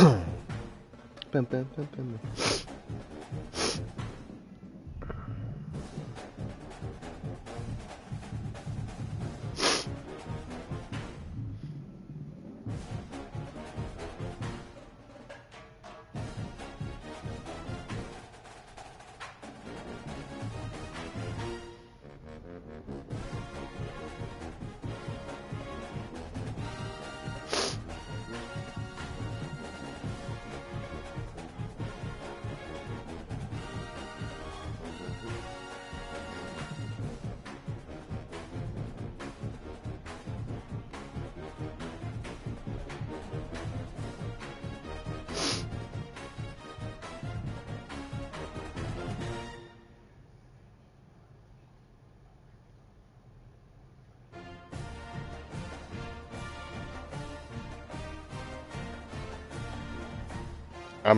Bum, bum, bum, bum.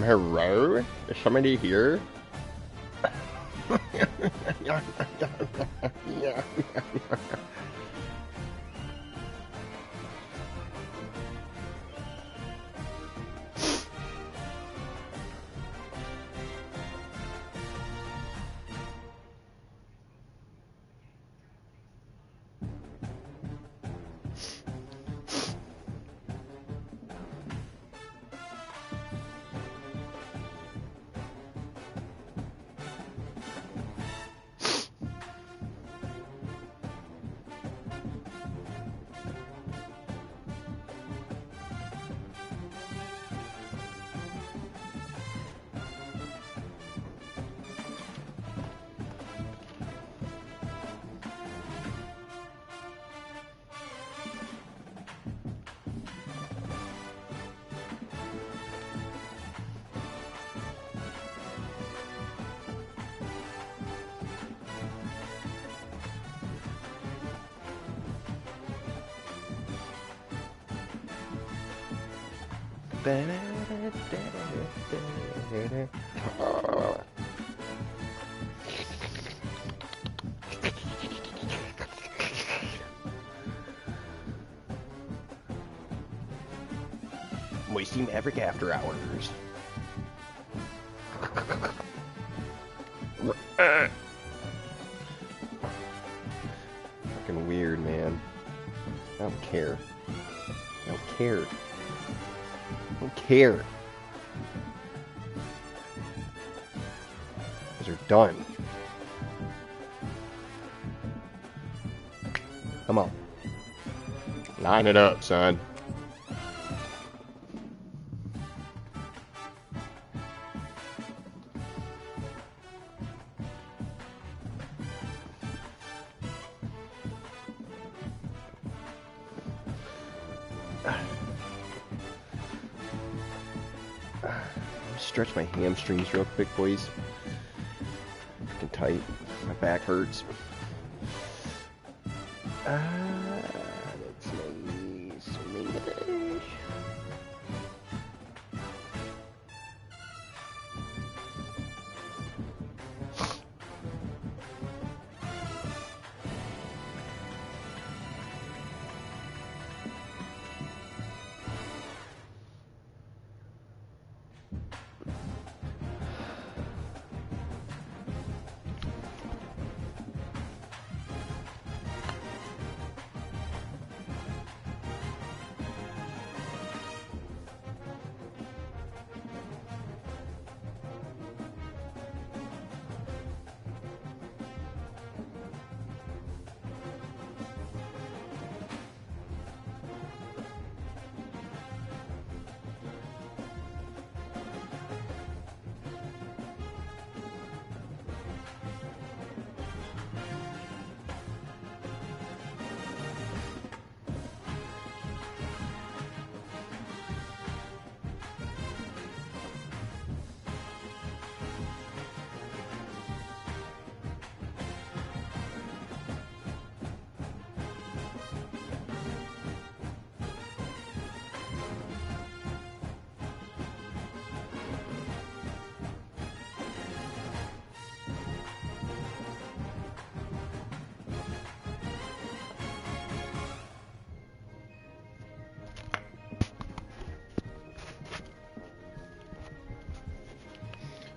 Hello? Is somebody here? Moisty Maverick After Hours. Fucking weird, man. I don't care. I don't care. I don't care. Those are done. Come on. Line it up, son. Stretch my hamstrings real quick, boys. Fucking tight. My back hurts. That's nice. Nice.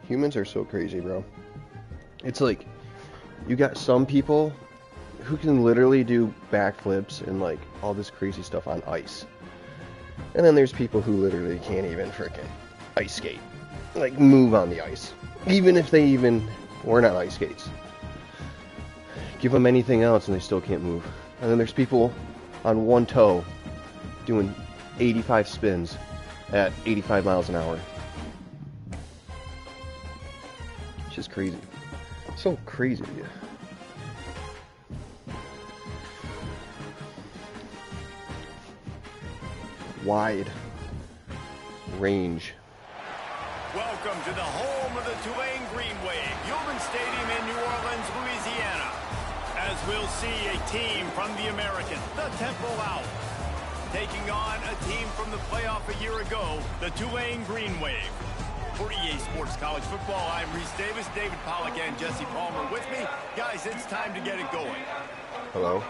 Humans are so crazy, bro. It's like, you got some people who can literally do backflips and like all this crazy stuff on ice. And then there's people who literally can't even freaking ice skate. Like, move on the ice. Even if they even weren't on ice skates. Give them anything else and they still can't move. And then there's people on one toe doing 85 spins at 85 miles an hour. It's just crazy. So crazy. Wide range. Welcome to the home of the Tulane Green Wave, Human Stadium in New Orleans, Louisiana. As we'll see a team from the American, the Temple Owls, taking on a team from the playoff a year ago, the Tulane Green Wave. For EA Sports College Football, I'm Reese Davis, David Pollack, and Jesse Palmer with me. Guys, it's time to get it going. Hello?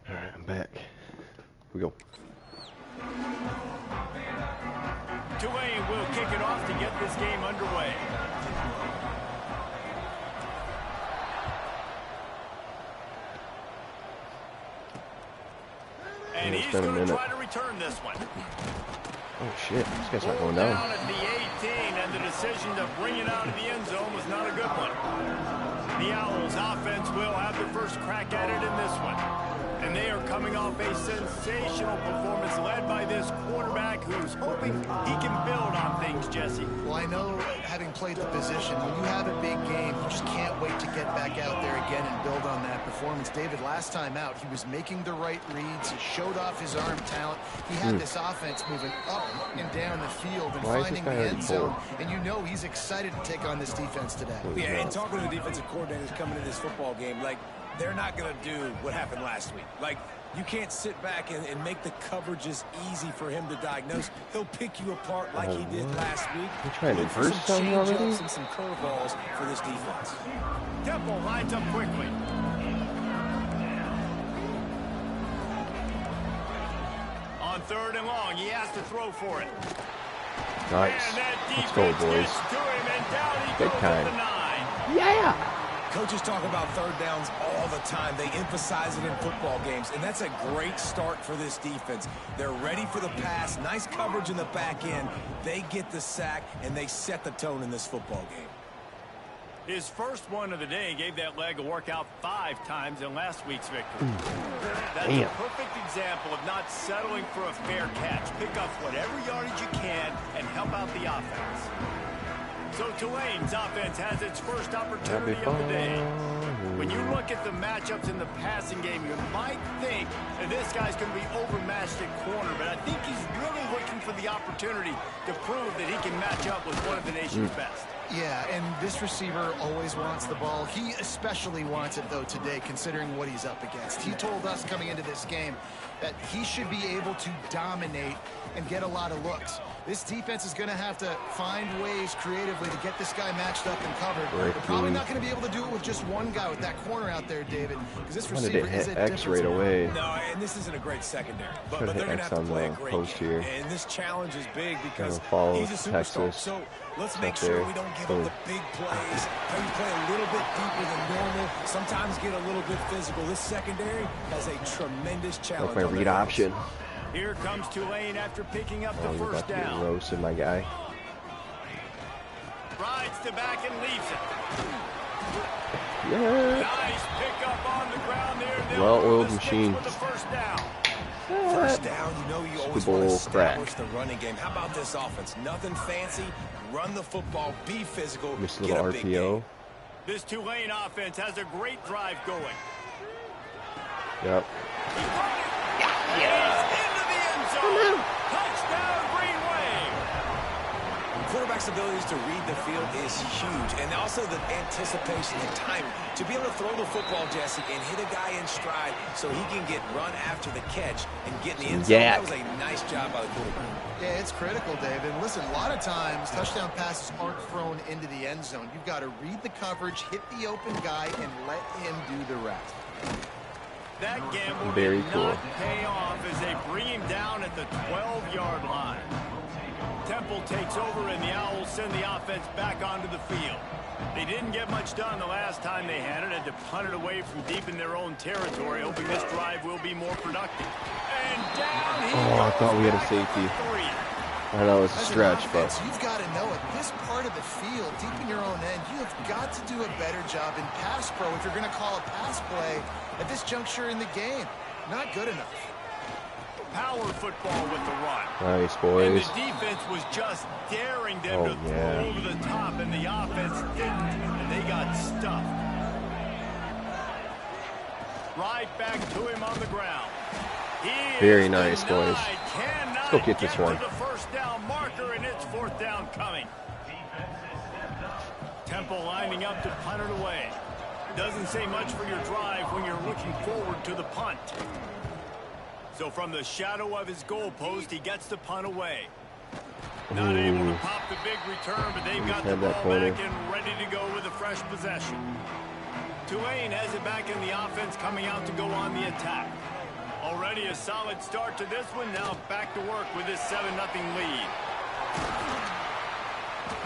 Alright, I'm back. Here we go. Tulane will kick it off to get this game underway. And he's going to try to return this one. Oh shit, this guy's not going down. At the 18, and the decision to bring it out of the end zone was not a good one. The Owls offense will have the first crack at it in this one. And they are coming off a sensational performance led by this quarterback who's hoping he can build on things, Jesse. Well, I know, having played the position, when you have a big game, you just can't wait to get back out there again and build on that performance. David, last time out, he was making the right reads. He showed off his arm talent. He had this offense moving up and down the field and finding the end zone. And you know he's excited to take on this defense today. Yeah, and talking to the defensive coordinators coming into this football game, like, they're not going to do what happened last week. Like, you can't sit back and make the coverages easy for him to diagnose. He'll pick you apart like he did last week. You're trying to reverse some change-ups and some curveballs for this defense. Temple lines up quickly. On 3rd and long, he has to throw for it. Nice. Let's go, boys. Big time. Yeah! Coaches talk about third downs all the time. They emphasize it in football games, and that's a great start for this defense. They're ready for the pass, nice coverage in the back end. They get the sack, and they set the tone in this football game. His first one of the day gave that leg a workout 5 times in last week's victory. That's a perfect example of not settling for a fair catch. Pick up whatever yardage you can and help out the offense. So Tulane's offense has its first opportunity of the day. When you look at the matchups in the passing game, you might think that this guy's going to be overmatched at corner, but I think he's really looking for the opportunity to prove that he can match up with one of the nation's best. Yeah, and this receiver always wants the ball. He especially wants it, though, today, considering what he's up against. He told us coming into this game that he should be able to dominate and get a lot of looks. This defense is going to have to find ways creatively to get this guy matched up and covered. They're probably not going to be able to do it with just one guy with that corner out there, David, because this receiver is a X right away. No, and this isn't a great secondary, but they're going to have to play a great game. And this challenge is big because he's a superstar. So let's make sure we don't give up the big plays. Maybe play a little bit deeper than normal. Sometimes get a little bit physical. This secondary has a tremendous challenge. Like my read option. Here comes Tulane after picking up the first down. Get roasted, my guy. Rides to back and leaves it. Yeah. Nice pickup on the ground there. Well-oiled machine. First down, you know you always want to establish the running game. How about this offense? Nothing fancy. Run the football. Be physical. Missed a little RPO. This Tulane offense has a great drive going. Yep. Touchdown, Green Wave. Quarterback's abilities to read the field is huge, and also the anticipation and timing to be able to throw the football, Jesse, and hit a guy in stride so he can get run after the catch and get in the end zone. That was a nice job by the quarterback. Yeah, it's critical, David. Listen, a lot of times touchdown passes aren't thrown into the end zone. You've got to read the coverage, hit the open guy, and let him do the rest. That gamble did not pay off as they bring him down at the 12-yard line. Temple takes over, and the Owls send the offense back onto the field. They didn't get much done the last time they had it, had to punt it away from deep in their own territory, hoping this drive will be more productive. And down he goes. I thought we had a safety. I know it's a stretch, but you've got to know at this part of the field, deep in your own end, you have got to do a better job in pass pro if you're going to call a pass play at this juncture in the game. Not good enough. Power football with the run. Nice, boys. And the defense was just daring them to throw over the top, and the offense didn't, and they got stuffed. Right back to him on the ground. Very nice, boys. Let's go get this one. The first down marker, and it's fourth down coming. Temple lining up to punt it away. Doesn't say much for your drive when you're looking forward to the punt. So from the shadow of his goalpost, he gets the punt away. Not able to pop the big return, but they've got the ball back and ready to go with a fresh possession. Tulane has it back in the offense, coming out to go on the attack. Already a solid start to this one. Now back to work with this 7-0 lead.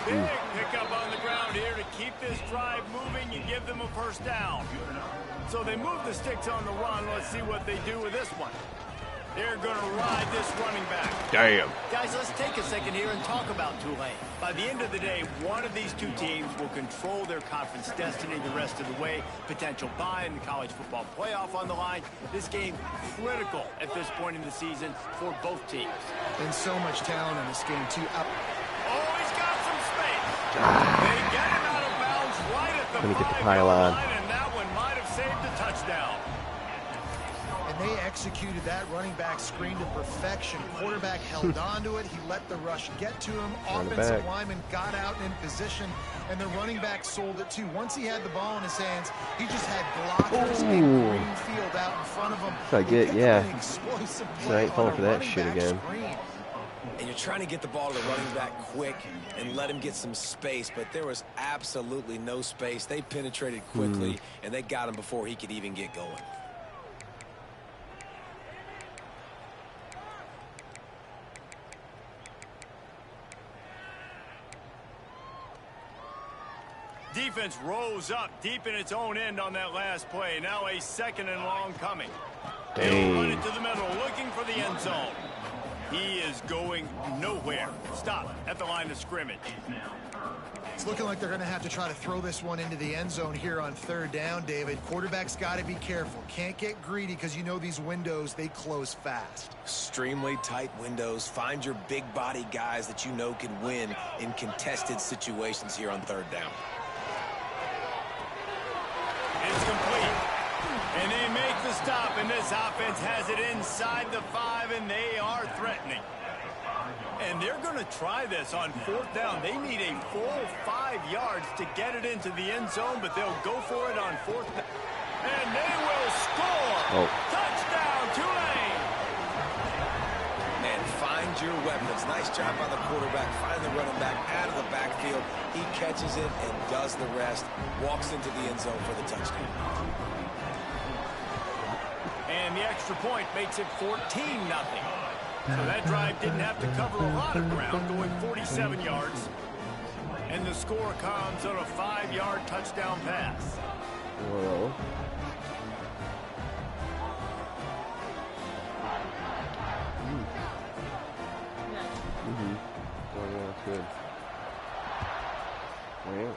Big pickup on the ground here to keep this drive moving and give them a first down. So they move the sticks on the run. Let's see what they do with this one. They're going to ride this running back. Damn. Guys, let's take a second here and talk about Tulane. By the end of the day, one of these two teams will control their conference destiny the rest of the way. Potential bye in the college football playoff on the line. This game critical at this point in the season for both teams. And so much talent in this game, too. Oh, he's got some space. They get him out of bounds right at the 5-yard line, and that one might have saved a touchdown. And they executed that running back screen to perfection. Quarterback held onto it. He let the rush get to him. Offensive lineman got out in position, and the running back sold it too. Once he had the ball in his hands, he just had blockers in green field out in front of him. I ain't falling for that shit again. And you're trying to get the ball to the running back quick and let him get some space, but there was absolutely no space. They penetrated quickly, and they got him before he could even get going. Defense rose up deep in its own end on that last play. Now a 2nd and long coming. They'll run it to the middle, looking for the end zone. He is going nowhere. Stop at the line of scrimmage. It's looking like they're going to have to try to throw this one into the end zone here on 3rd down, David. Quarterback's got to be careful. Can't get greedy because you know these windows, they close fast. Extremely tight windows. Find your big body guys that you know can win in contested situations here on 3rd down. It's complete. And they make the stop, and this offense has it inside the 5, and they are threatening. And they're going to try this on 4th down. They need a full 5 yards to get it into the end zone, but they'll go for it on 4th down. And they will score. Oh. Touchdown, Tulane. And find your weapons. Nice job by the quarterback. Find the running back out of the backfield. He catches it and does the rest. Walks into the end zone for the touchdown. And the extra point makes it 14-0. So that drive didn't have to cover a lot of ground, going 47 yards. And the score comes on a 5-yard touchdown pass. Well. Oh, yeah, that's good. Wow.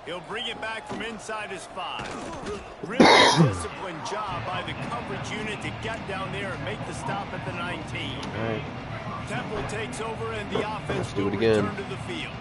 He'll bring it back from inside his 5. Really disciplined job by the coverage unit to get down there and make the stop at the 19. All right. Temple takes over and the offense do will it again. return to the field.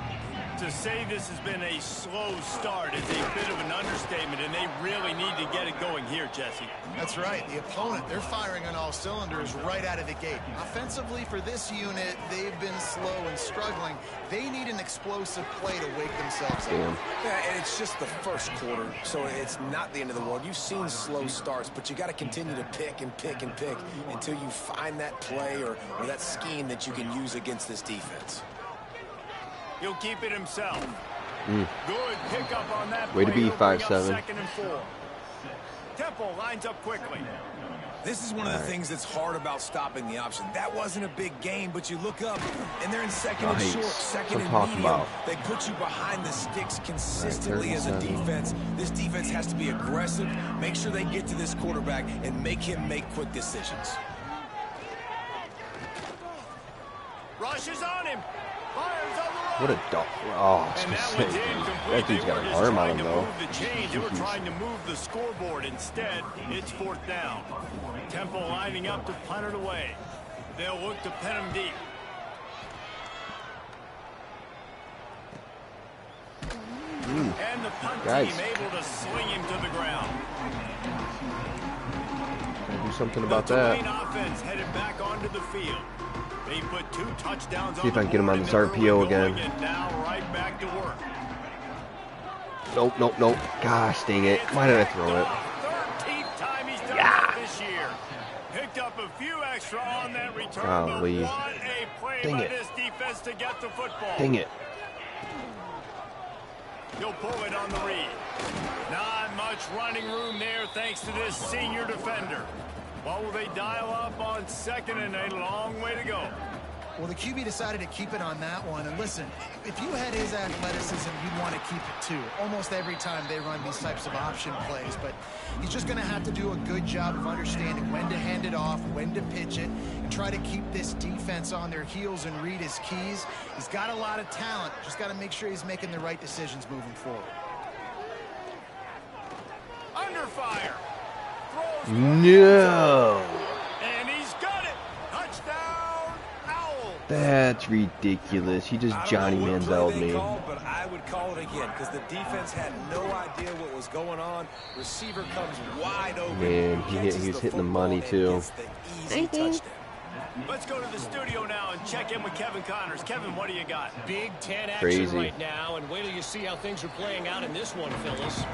To say this has been a slow start is a bit of an understatement, and they really need to get it going here, Jesse. That's right. The opponent, they're firing on all cylinders right out of the gate. Offensively, for this unit, they've been slow and struggling. They need an explosive play to wake themselves up. Yeah, and it's just the first quarter, so it's not the end of the world. You've seen slow starts, but you got to continue to pick and pick and pick until you find that play or that scheme that you can use against this defense. He'll keep it himself. Good pickup on that. Way to be 5'7". 2nd and 4. Temple lines up quickly. This is one of the things that's hard about stopping the option. That wasn't a big gain, but you look up, and they're in second and short, second and medium. They put you behind the sticks consistently as a defense. This defense has to be aggressive, make sure they get to this quarterback, and make him make quick decisions. Rushes on him. Fires on the run. What a dog. Oh, I was going to say, that dude's got an arm on him, though. They were trying to move the scoreboard. Instead, it's 4th down. Temple lining up to punt it away. They'll look to pin him deep. And the punt team able to sling him to the ground. Gotta do something about the that. Tulane offense headed back onto the field. They put 2 touchdowns. See if I can get him on this RPO again. And now right back to work. Nope, nope, nope. Gosh, dang it. Why did I throw it? 13th time he's done that this year. Picked up a few extra on that return. Golly. But what a play Dang by it. this defense to get the football. Dang it. He'll pull it on the read. Not much running room there thanks to this senior defender. What will they dial up on 2nd and a long way to go? Well, the QB decided to keep it on that one. And listen, if you had his athleticism, you'd want to keep it too. Almost every time they run these types of option plays. But he's just going to have to do a good job of understanding when to hand it off, when to pitch it, and try to keep this defense on their heels and read his keys. He's got a lot of talent. Just got to make sure he's making the right decisions moving forward. Under fire. No. And he's got it. Touchdown, Owl. That's ridiculous. He just Johnny Manziel'd me. But I would call it again because the defense had no idea what was going on. Receiver comes wide open. Man, he was hitting the money too. Let's go to the studio now and check in with Kevin Connors. Kevin, what do you got? Big 10 action Crazy. right now, and wait till you see how things are playing out in this one, Phyllis.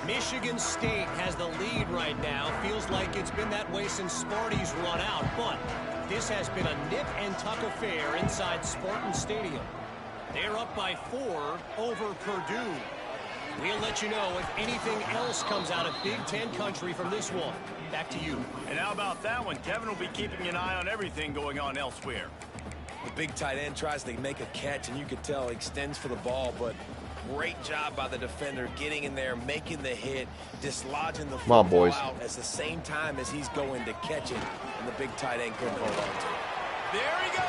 Michigan State has the lead right now. Feels like it's been that way since Sparty's run out, but this has been a nip-and-tuck affair inside Spartan Stadium. They're up by 4 over Purdue. We'll let you know if anything else comes out of Big Ten country from this one. Back to you. And how about that one? Kevin will be keeping an eye on everything going on elsewhere. The big tight end tries to make a catch, and you could tell he extends for the ball, but great job by the defender getting in there, making the hit, dislodging the football out at the same time as he's going to catch it, and the big tight end couldn't hold on to it. There he goes.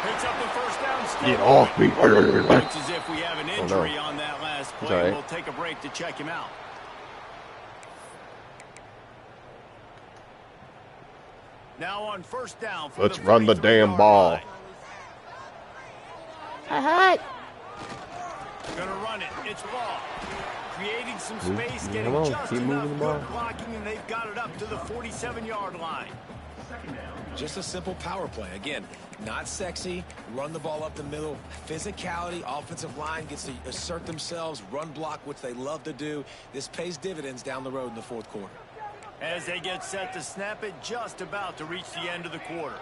Picks up the first down. Get off me. Looks as if we have an injury on that last play. Right. We'll take a break to check him out. Now on first down. Let's run the damn ball. Gonna run it. It's ball. Creating some space, getting just enough good blocking, and they've got it up to the 47-yard line. Just a simple power play. Again, not sexy, run the ball up the middle. Physicality, offensive line gets to assert themselves, run block, which they love to do. This pays dividends down the road in the fourth quarter. As they get set to snap it, just about to reach the end of the quarter.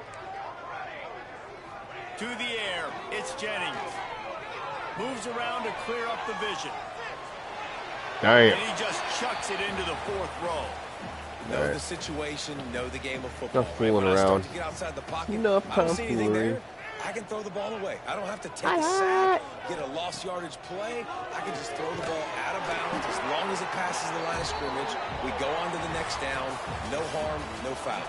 To the air, it's Jennings. Moves around to clear up the vision. Damn. And he just chucks it into the fourth row. Know the situation, know the game of football. Not fooling around. To get outside the pocket, Enough I don't see anything tomfoolery. there. I can throw the ball away. I don't have to take a sack, get a lost yardage play. I can just throw the ball out of bounds as long as it passes the line of scrimmage. We go on to the next down. No harm, no foul.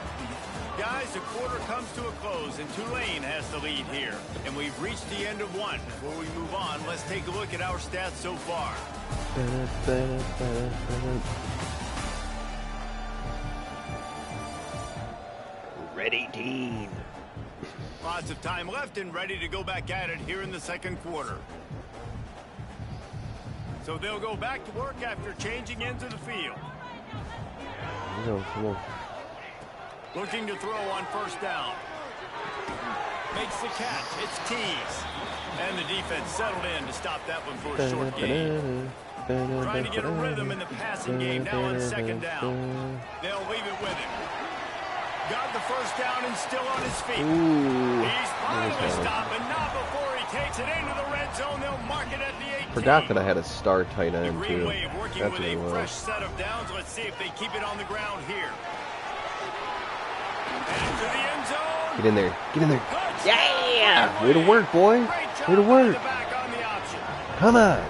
Guys, the quarter comes to a close, and Tulane has the lead here. And we've reached the end of one. Before we move on, let's take a look at our stats so far. Ready, team. Lots of time left and ready to go back at it here in the second quarter. So they'll go back to work after changing into the field. Come on. Looking to throw on first down. Makes the catch. It's Tees. And the defense settled in to stop that one for a short gain. Trying to get a rhythm in the passing game now on second down. They'll leave it with him. Got the first down and still on his feet. Ooh. He's finally stopped, but not before he takes it into the red zone. They'll mark it at the 18. Forgot that I had a star tight The end Green too. Wave working That's with what it a was. fresh set of downs. Let's see if they keep it on the ground here. And into the end zone. Get in there. Get in there. Touchdown, Yeah. Green Way to Wave. work, boy. Great job Way to by work. the back on the option. Come on.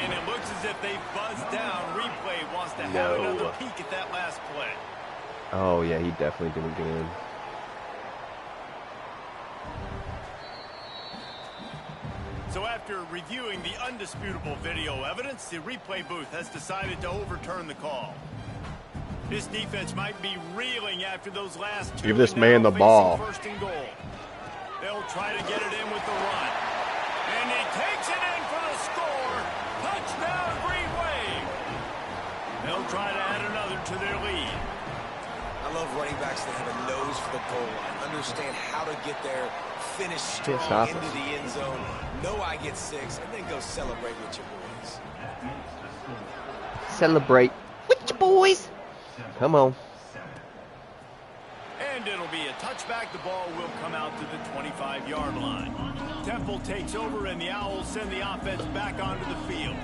And it looks as if they buzzed down. Replay wants to have No. another peek at that last play. Oh yeah, he definitely didn't get in. So after reviewing the undisputable video evidence, the replay booth has decided to overturn the call. This defense might be reeling after those last two. Give this and man now the ball. facing first and goal. They'll try to get it in with the run. And he takes it in for the score. Touchdown, Green Wave. They'll try to add another to their lead. I love running backs that have a nose for the goal line, understand how to get there, finish strong stop into us. the end zone, know I get 6, and then go celebrate with your boys. Celebrate with your boys. Come on. And it'll be a touchback. The ball will come out to the 25-yard line. Temple takes over, and the Owls send the offense back onto the field.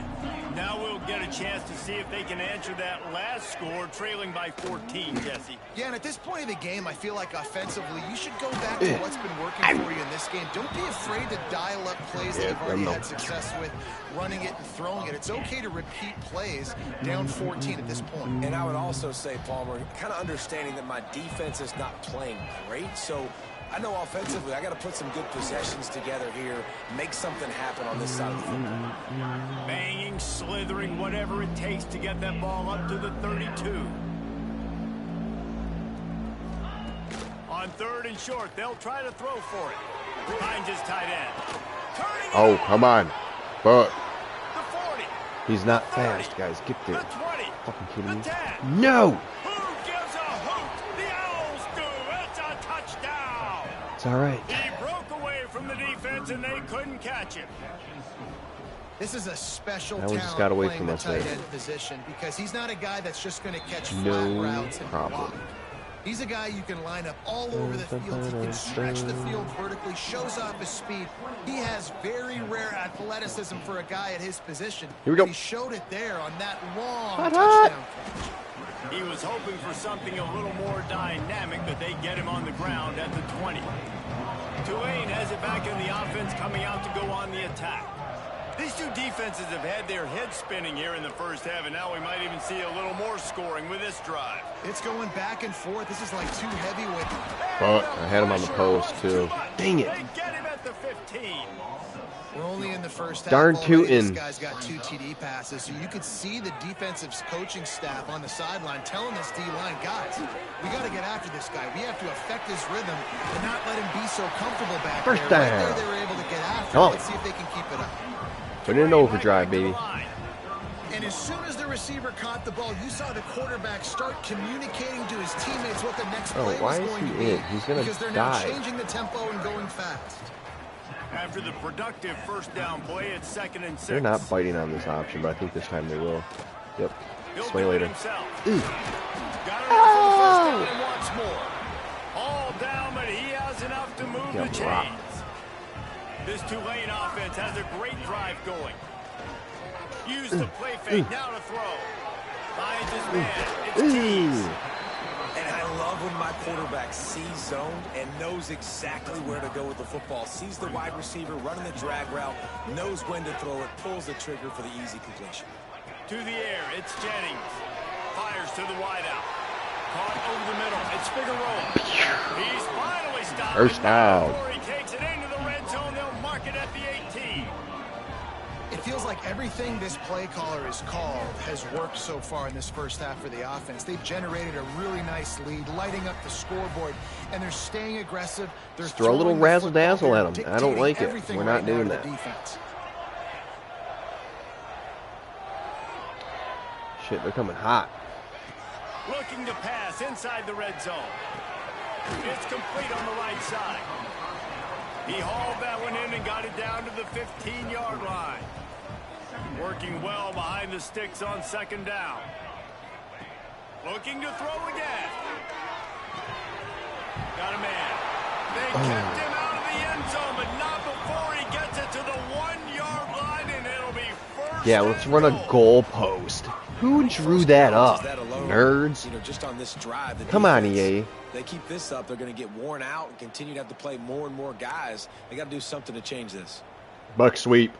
Now we'll get a chance to see if they can answer that last score, trailing by 14, Jesse. Yeah, and at this point of the game, I feel like offensively, you should go back to what's been working for you in this game. Don't be afraid to dial up plays that you've already had success with, running it and throwing it. It's okay to repeat plays down 14 at this point. And I would also say, Palmer, kind of understanding that my defense is not playing great, so I know offensively I got to put some good possessions together here, make something happen on this side of the football. Banging, slithering, whatever it takes to get that ball up to the 32. On third and short, they'll try to throw for it. Finds his tight end. Turning it Oh, on. come on. But The 40. he's not The 30, fast, guys. Get The there. 20. Fucking kidding me? The 10. No. Who gives a hoot? The Owls do. It's a touchdown. It's all right. He broke away from the defense, and they couldn't catch him. This is a special That one just talent got away playing from the us tight there. end position because he's not a guy that's just going to catch No flat routes and problem. block. He's a guy you can line up all over the field. He can stretch the field vertically, shows off his speed. He has very rare athleticism for a guy at his position. Here we go. He showed it there on that long Hot, touchdown catch. He was hoping for something a little more dynamic, but they get him on the ground at the 20. Tulane has it back in the offense, coming out to go on the attack. These two defenses have had their heads spinning here in the first half, and now we might even see a little more scoring with this drive. It's going back and forth. This is like two heavyweights. But I had him on the post too. Dang it. They get him at the 15. We're only in the first half. Darn already. tootin'. This guy's got 2 TD passes, so you could see the defensive coaching staff on the sideline telling this D-line, guys, we got to get after this guy. We have to affect his rhythm and not let him be so comfortable back First there. Right down. there, they were able to get after Come him. on. Let's see if they can keep it up. Put it in overdrive, baby. And as soon as the receiver caught the ball, you saw the quarterback start communicating to his teammates what the next play was going to be. He's going to die. Because they're now changing the tempo and going fast. After the productive first down play, it's 2nd and 6. They're not biting on this option, but I think this time they will. Yep. Sway later. Got it for the first down and once more. All down, but he has enough to move the chains. This Tulane offense has a great drive going. Use the play fake, now to throw. Finds his man, it's Keys. And I love when my quarterback sees zoned and knows exactly where to go with the football. Sees the wide receiver running the drag route, knows when to throw it, pulls the trigger for the easy completion. To the air, it's Jennings. Fires to the wideout. Caught over the middle, it's Figueroa. He's finally stopped. First down. Before he takes it into the red zone, they'll mark it at the 18. It feels like everything this play caller has called has worked so far in this first half for the offense. They've generated a really nice lead, lighting up the scoreboard, and they're staying aggressive. They're throw a little razzle-dazzle at them. I don't like it. We're not doing that. Shit, they're coming hot. Looking to pass inside the red zone. It's complete on the right side. He hauled that one in and got it down to the 15-yard line. Working well behind the sticks on 2nd down. Looking to throw again. Got a man. They kept him out of the end zone, but not before he gets it to the 1-yard line, and it'll be first. Yeah, let's run a goal post. Who drew that up? Nerds. You know, just on this drive, come on, EA. They keep this up, they're going to get worn out and continue to have to play more and more guys. They got to do something to change this. Buck sweep.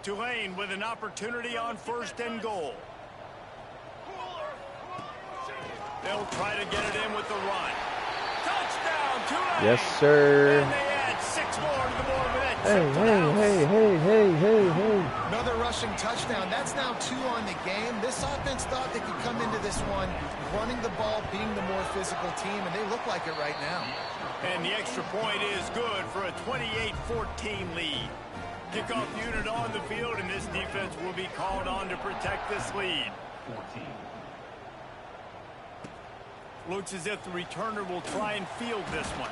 Tulane with an opportunity on 1st and goal. They'll try to get it in with the run. Touchdown, Tulane! Yes, sir. And they add 6 more to the board with that. Hey. Another rushing touchdown. That's now 2 on the game. This offense thought they could come into this one running the ball, being the more physical team, and they look like it right now. And the extra point is good for a 28-14 lead. Kickoff unit on the field, and this defense will be called on to protect this lead. Looks as if the returner will try and field this one.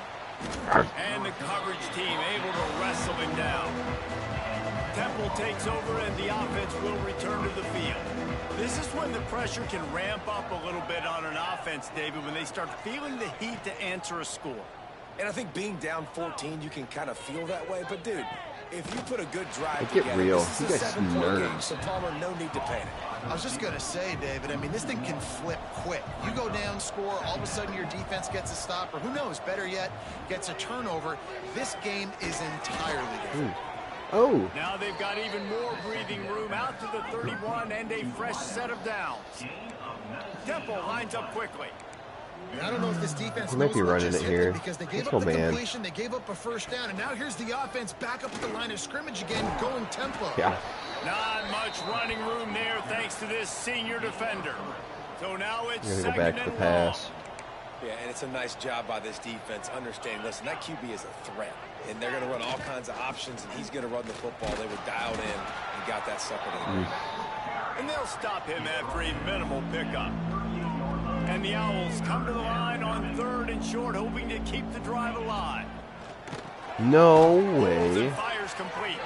And the coverage team able to wrestle him down. Temple takes over and the offense will return to the field. This is when the pressure can ramp up a little bit on an offense, David, when they start feeling the heat to answer a score. And I think being down 14, you can kind of feel that way. But, dude, if you put a good drive get together, real. this is a 7-point game, so Palmer, no need to panic. I was just going to say, David, I mean, this thing can flip quick. You go down, score, all of a sudden your defense gets a stop, or who knows, better yet, gets a turnover. This game is entirely different. Oh. Now they've got even more breathing room out to the 31 and a fresh set of downs. Temple lines up quickly. I don't know if this defense might be running it here. Because they gave up the completion, they gave up a first down, and now here's the offense back up at the line of scrimmage again, going tempo. Yeah. Not much running room there thanks to this senior defender. So now it's You're gonna go 2nd back to and the pass. long. Yeah, and it's a nice job by this defense. Understand, listen, that QB is a threat, and they're going to run all kinds of options, and he's going to run the football. They were dialed in and got that sucker in. And they'll stop him after a minimal pickup. And the Owls come to the line on 3rd and short, hoping to keep the drive alive. No way. Fires complete.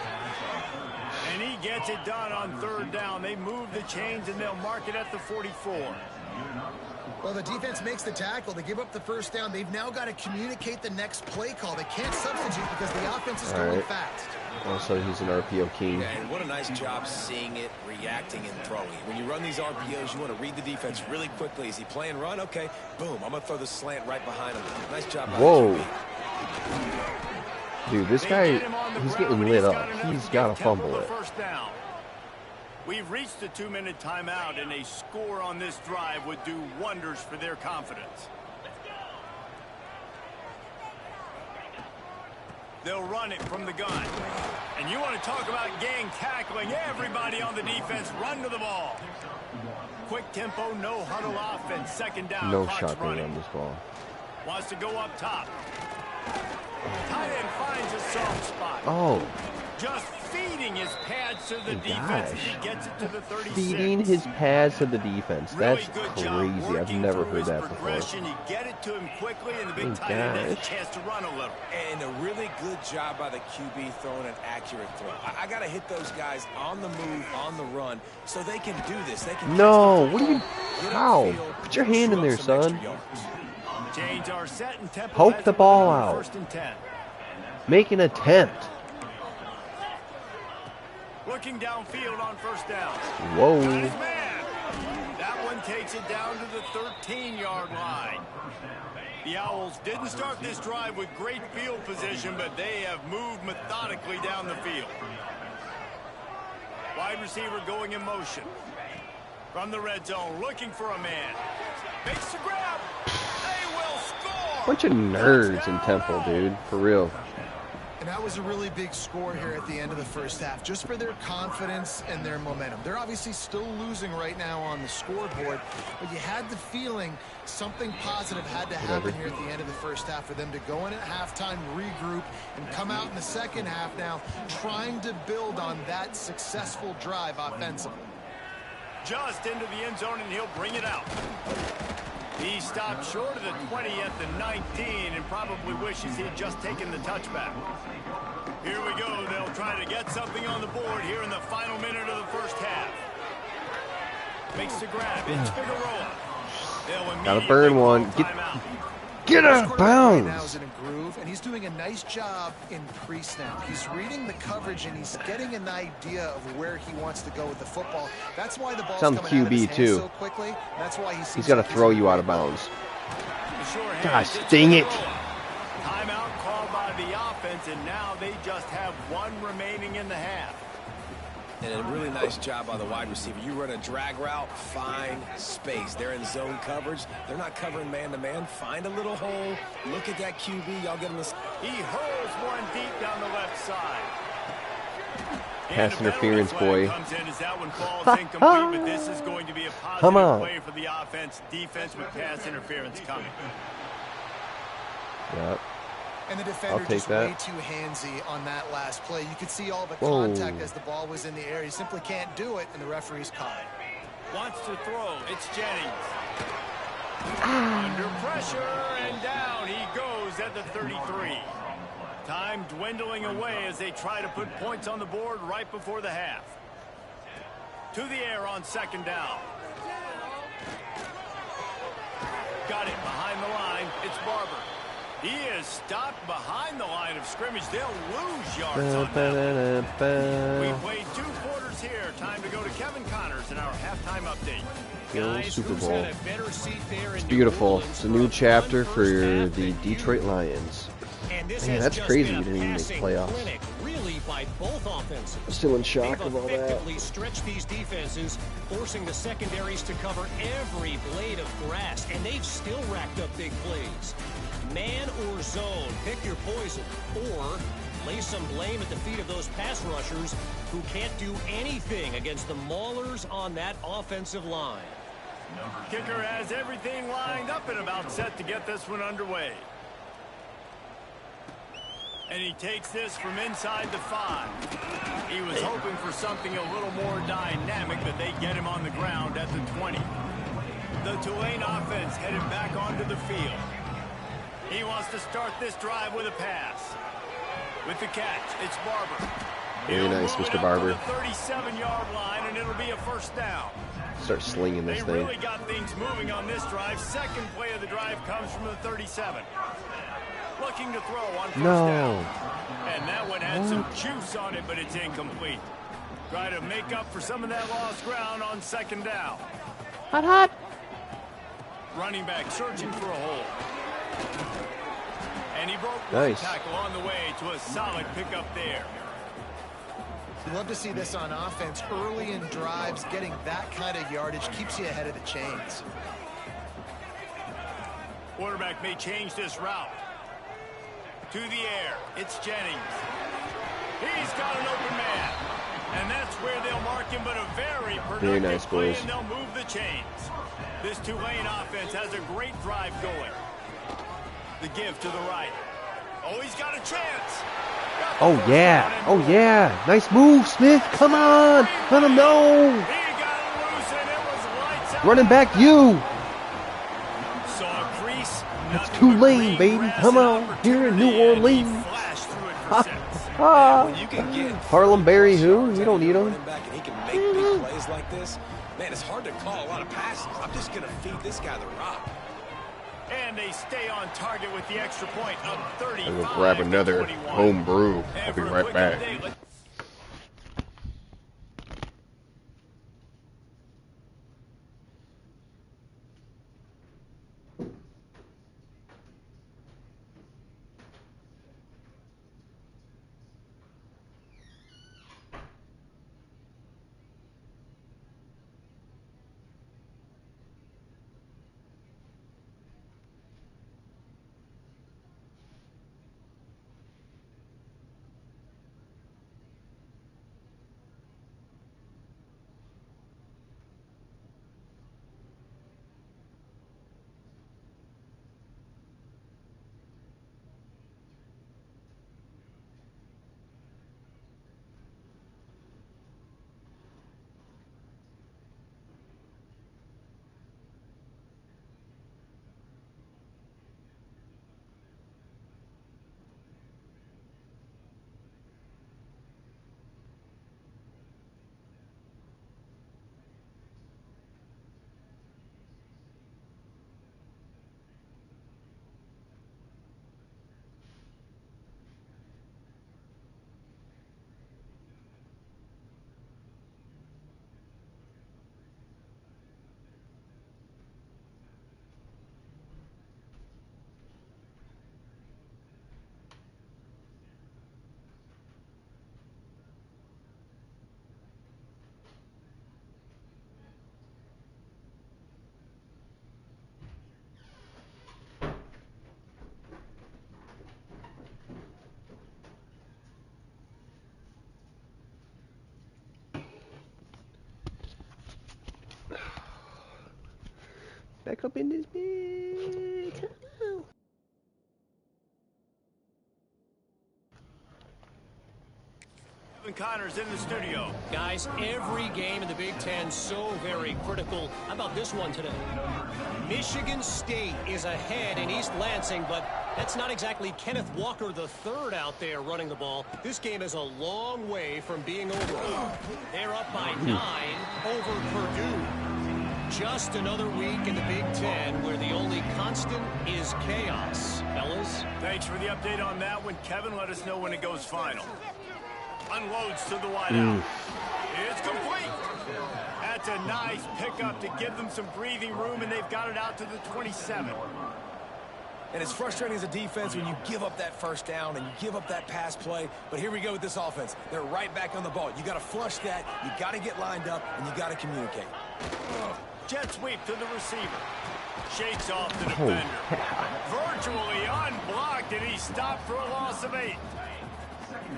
And he gets it done on 3rd down. They move the chains, and they'll mark it at the 44. Well, the defense makes the tackle. They give up the first down. They've now got to communicate the next play call. They can't substitute because the offense is going fast. Also, he's an RPO king. Yeah, and what a nice job seeing it, reacting, and throwing. When you run these RPOs, you want to read the defense really quickly. Is he playing run? Okay, boom. I'm going to throw the slant right behind him. Nice job by the QB. Dude, this guy, he's getting lit up. He's got to fumble it. We've reached the 2-minute timeout, and a score on this drive would do wonders for their confidence. They'll run it from the gun. And you want to talk about gang tackling. Everybody on the defense run to the ball. Quick tempo, no huddle offense. 2nd down. No shotgun on this ball. Wants to go up top. Tight end finds a soft spot. Oh. Just feeding feeding his pads to the defense as he gets it to the 36. Feeding his pads to the defense. Really That's good crazy. job I've never through heard his that before. progression. You get it to him quickly, and the big tight end has a chance to run a little. And a really good job by the QB throwing an accurate throw. I got to hit those guys on the move, on the run, so they can do this. They can. No, what are you? How? Put your hand in there, son. Change our set and tempo. Poke the ball out. First and 10. Make an attempt. Looking downfield on first down. Whoa. Got his man. That one takes it down to the 13-yard line. The Owls didn't start this drive with great field position, but they have moved methodically down the field. Wide receiver going in motion. From the red zone, looking for a man. Makes the grab. They will score. Bunch of nerds in Temple, dude. For real. And that was a really big score here at the end of the first half, just for their confidence and their momentum. They're obviously still losing right now on the scoreboard, but you had the feeling something positive had to happen here at the end of the first half for them to go in at halftime, regroup, and come out in the second half now trying to build on that successful drive offensively. Just into the end zone, and he'll bring it out. He stopped short of the 20 at the 19 and probably wishes he had just taken the touchback. Here we go. They'll try to get something on the board here in the final minute of the first half. Makes the grab. It's Figueroa. Gotta burn one. Get out of bounds. Now is in a groove, and he's doing a nice job in pre-snap. He's reading the coverage, and he's getting an idea of where he wants to go with the football. That's why the ball's coming out of his hands so quickly. That's why he's got to throw you out of bounds. Gosh, dang it. Timeout called by the offense, and now they just have one remaining in the half. And a really nice job by the wide receiver. You run a drag route, find space. They're in zone coverage. They're not covering man-to-man. Find a little hole. Look at that QB. Y'all get him this. He hurls one deep down the left side. Pass interference, boy. Comes in as that one falls incomplete, but this is going to be a positive play for the offense. Defense with pass interference coming. Yep. And the defender just way too handsy on that last play. You could see all the contact as the ball was in the air. He simply can't do it, and the referee's caught it. Wants to throw. It's Jennings. Under pressure, and down he goes at the 33. Time dwindling away as they try to put points on the board right before the half. To the air on second down. Got it behind the line. It's Barber. He is stopped behind the line of scrimmage. They'll lose yards on that. We played 2 quarters here. Time to go to Kevin Connors in our halftime update. Guys, Super Bowl. had a better seat there It's beautiful. It's a new chapter for the Detroit Lions. Man, that's crazy we didn't even make playoffs. Really by both offenses. Still in shock of all that. They've effectively stretched these defenses, forcing the secondaries to cover every blade of grass, and they've still racked up big plays. Man or zone, pick your poison, or lay some blame at the feet of those pass rushers who can't do anything against the maulers on that offensive line. Kicker has everything lined up and about set to get this one underway. And he takes this from inside the 5. He was hoping for something a little more dynamic, but they get him on the ground at the 20. The Tulane offense headed back onto the field. He wants to start this drive with a pass. With the catch, it's Barber. Very nice, Mr. Barber. The 37-yard line, and it'll be a first down. Start slinging this thing. They really got things moving on this drive. Second play of the drive comes from the 37. Looking to throw on first down. And that one had some juice on it, but it's incomplete. Try to make up for some of that lost ground on second down. Hot. Running back searching for a hole. And he broke one tackle on the way to a solid pickup there. You love to see this on offense. Early in drives, getting that kind of yardage keeps you ahead of the chains. Quarterback may change this route. To the air, it's Jennings. He's got an open man. And that's where they'll mark him, but a very productive play, and they'll move the chains. This Tulane offense has a great drive going. The give to the right. Oh, he's got a chance. Oh, yeah. Oh, yeah. Nice move, Smith. Come on. Let him know. He got loose and it was lights out. Running back, you. Saw a crease. It's Tulane, baby. Come on. Here in New Orleans. When you can get Harlem Berry, who? We don't need him. back and he can make big plays like this, man, it's hard to call a lot of passes. I'm just going to feed this guy the rock. And they stay on target with the extra point of 35. I'm going to grab another home brew. I'll be right back. Back up in this bed. Connor's in the studio. Guys, every game in the Big Ten so very critical. How about this one today? Michigan State is ahead in East Lansing, but that's not exactly Kenneth Walker III out there running the ball. This game is a long way from being over. They're up by 9 over Purdue. Just another week in the Big Ten where the only constant is chaos. Fellas? Thanks for the update on that one, Kevin. Let us know when it goes final. Unloads to the wideout. It's complete. That's a nice pickup to give them some breathing room, and they've got it out to the 27. And it's frustrating as a defense when you give up that first down and you give up that pass play. But here we go with this offense. They're right back on the ball. You got to flush that. You got to get lined up, and you got to communicate. Jet sweep to the receiver. Shakes off the defender. Virtually unblocked, and he stopped for a loss of 8.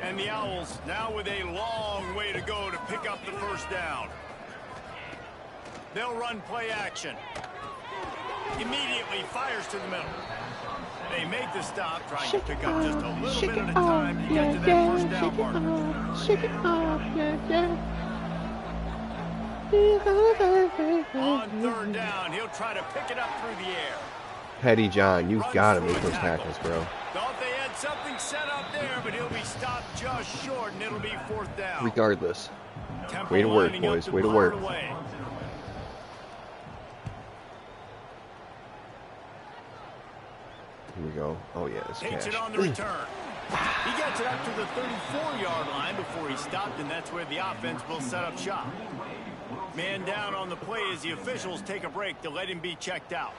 And the Owls now with a long way to go to pick up the first down. They'll run play action. Immediately fires to the middle. They make the stop, trying to pick up just a little bit at a time to get to that first down marker. Shake it off, yeah. On third down, he'll try to pick it up through the air. Petty John, you've got to make those tackles, bro. Thought they had something set up there, but he'll be stopped just short, and it'll be fourth down. Regardless. Tempo Way to work, lining up boys. to Way to pound work. away. Here we go. Oh, yeah, it's Takes cash. it on the return. He gets it up to the 34-yard line before he stopped, and that's where the offense will set up shop. Man down on the play as the officials take a break to let him be checked out.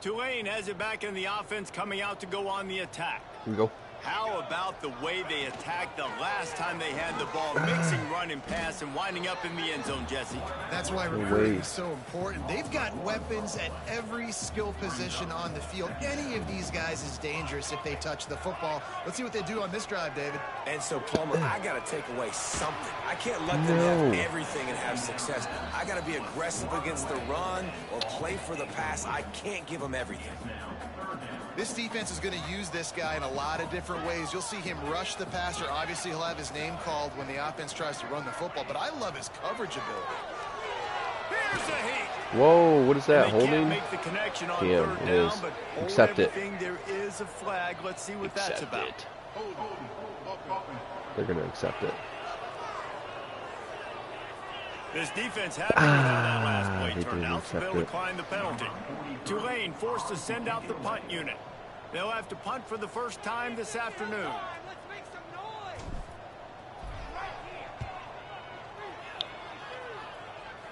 Tulane has it back in the offense, coming out to go on the attack. Here we go. How about the way they attacked the last time they had the ball, mixing run and pass and winding up in the end zone, Jesse? That's why recruiting is so important. They've got weapons at every skill position on the field. Any of these guys is dangerous if they touch the football. Let's see what they do on this drive, David. And so, Plummer, I got to take away something. I can't let them have everything and have success. I got to be aggressive against the run or play for the pass. I can't give them everything. This defense is going to use this guy in a lot of different ways. You'll see him rush the passer. Obviously, he'll have his name called when the offense tries to run the football, but I love his coverage ability. Here's a heat. Whoa, what is that? Holding? Can't make the connection on Damn, third it is. down, but Accept it. there is a flag. Let's see what that's Accept about. it. They're going to accept it. This defense happy with how that last play they turned didn't out, so they'll accept it. decline the penalty. Tulane forced to send out the punt unit. They'll have to punt for the first time this afternoon.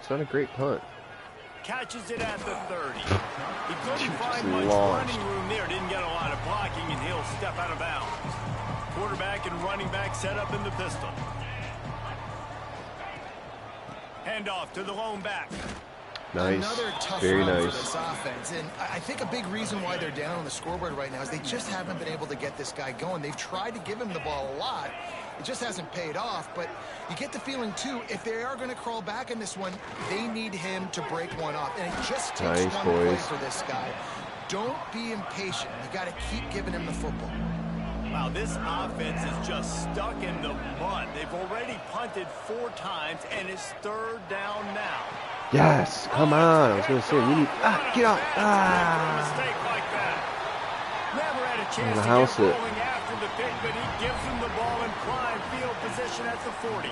It's not a great punt. Catches it at the 30. He couldn't find much launched. running room there. Didn't get a lot of blocking, and he'll step out of bounds. Quarterback and running back set up in the pistol. Handoff to the lone back. Nice. Another tough Very run for nice. this offense. And I think a big reason why they're down on the scoreboard right now is they just haven't been able to get this guy going. They've tried to give him the ball a lot. It just hasn't paid off. But you get the feeling, too, if they are going to crawl back in this one, they need him to break one off. And it just takes Nice, one play boys. for this guy. Don't be impatient. You got to keep giving him the football. Wow, this offense is just stuck in the mud. They've already punted 4 times, and it's third down now. Yes, come on. I was going to say, we need... get out. Mistake like that. Never had a chance to house get it. rolling after the pick, but he gives him the ball in prime field position at the 40.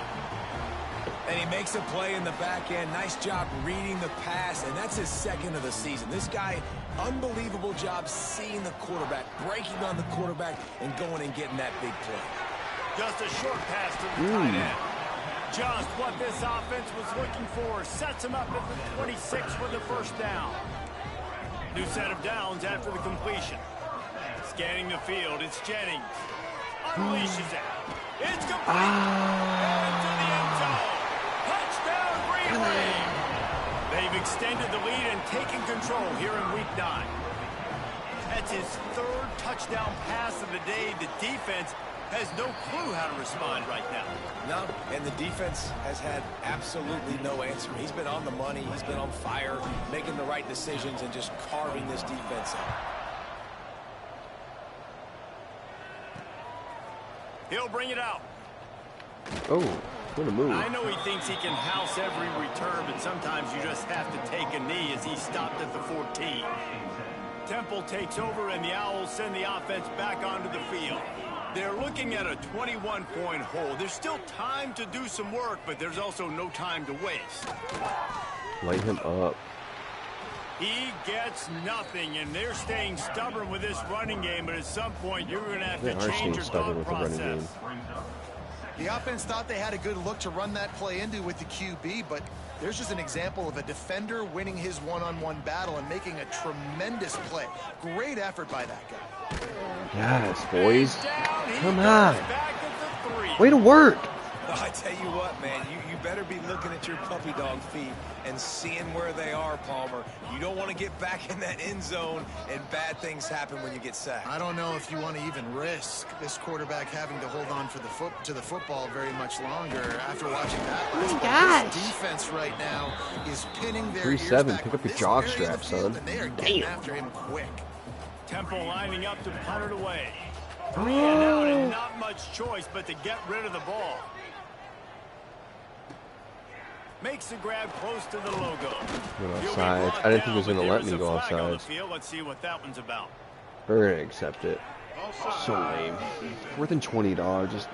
And he makes a play in the back end. Nice job reading the pass, and that's his second of the season. This guy, unbelievable job seeing the quarterback, breaking on the quarterback, and going and getting that big play. Just a short pass to the tight end. Just what this offense was looking for. Sets him up at the 26 for the first down. New set of downs after the completion. Scanning the field, it's Jennings. Unleashes it. It's complete. And to the end zone. Touchdown, Green Wave. They've extended the lead and taken control here in Week 9. That's his 3rd touchdown pass of the day. The defense has no clue how to respond right now. No, and the defense has had absolutely no answer. He's been on the money. He's been on fire, making the right decisions and just carving this defense up. He'll bring it out. Oh, what a move. I know he thinks he can house every return, but sometimes you just have to take a knee as he stopped at the 14. Temple takes over, and the Owls send the offense back onto the field. They're looking at a 21-point hole. There's still time to do some work, but there's also no time to waste. Light him up. He gets nothing, and they're staying stubborn with this running game, but at some point you're going to have They to are change staying your stubborn thought with the running process. game. The offense thought they had a good look to run that play into with the QB, but there's just an example of a defender winning his one-on-one battle and making a tremendous play. Great effort by that guy. Yes, boys. Come on. Back at the 3. Way to work. I tell you what, man, you better be looking at your puppy dog feet and seeing where they are, Palmer. You don't want to get back in that end zone and bad things happen when you get sacked. I don't know if you want to even risk this quarterback having to hold on for the football very much longer after watching that last play. This defense right now is pinning their ears 3-7. back Pick up your this jock area of strap, the field, son. and they are getting after him quick. Temple lining up to punt it away. 3 and out, and not much choice but to get rid of the ball. Makes the grab close to the logo. Went offsides. I didn't think he was going to let me go offsides. Let's see what that one's about. We're going to accept it. So lame. More than $20. Just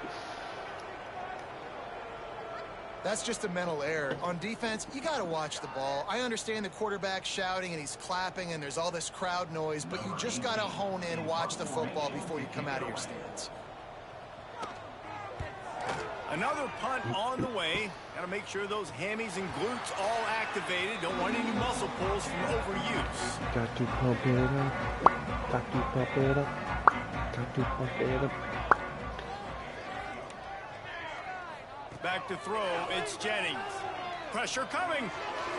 That's just a mental error. On defense, you got to watch the ball. I understand the quarterback shouting and he's clapping and there's all this crowd noise, but you just got to hone in, watch the football before you come out of your stance. Another punt on the way. Got to make sure those hammies and glutes all activated. Don't want any muscle pulls from overuse. got to pump it up. Got to pump it up. Got to pump it up. Back to throw. It's Jennings. Pressure coming.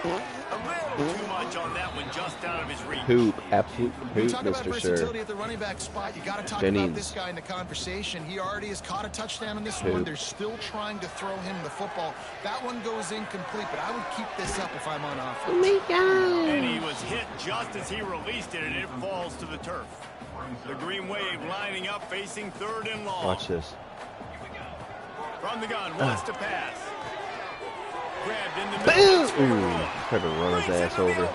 A little too much on that one, just out of his reach. Poop. Absolute poop, Talk about Mr. versatility Sir. at the running back spot. You got to talk Jennings. about this guy in the conversation. He already has caught a touchdown in this Poop. one. They're still trying to throw him the football. That one goes incomplete, but I would keep this up if I'm on offense. And he was hit just as he released it, and it falls to the turf. The Green Wave lining up, facing 3rd and long. Watch this. From the gun, wants to pass. Grabbed in the middle. Tried to run his ass over.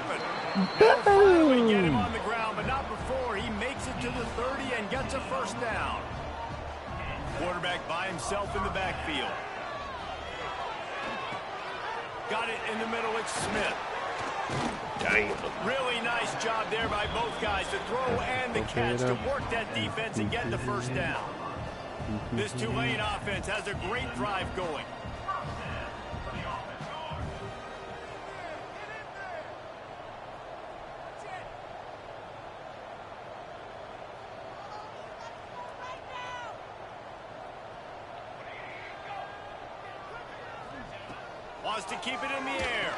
Finally get him on the ground, but not before he makes it to the 30 and gets a 1st down. Quarterback by himself in the backfield. Got it in the middle. It's Smith. Damn. Really nice job there by both guys, the throw and the catch, to work that defense and get the 1st down. This Tulane offense has a great drive going. Wants to keep it in the air.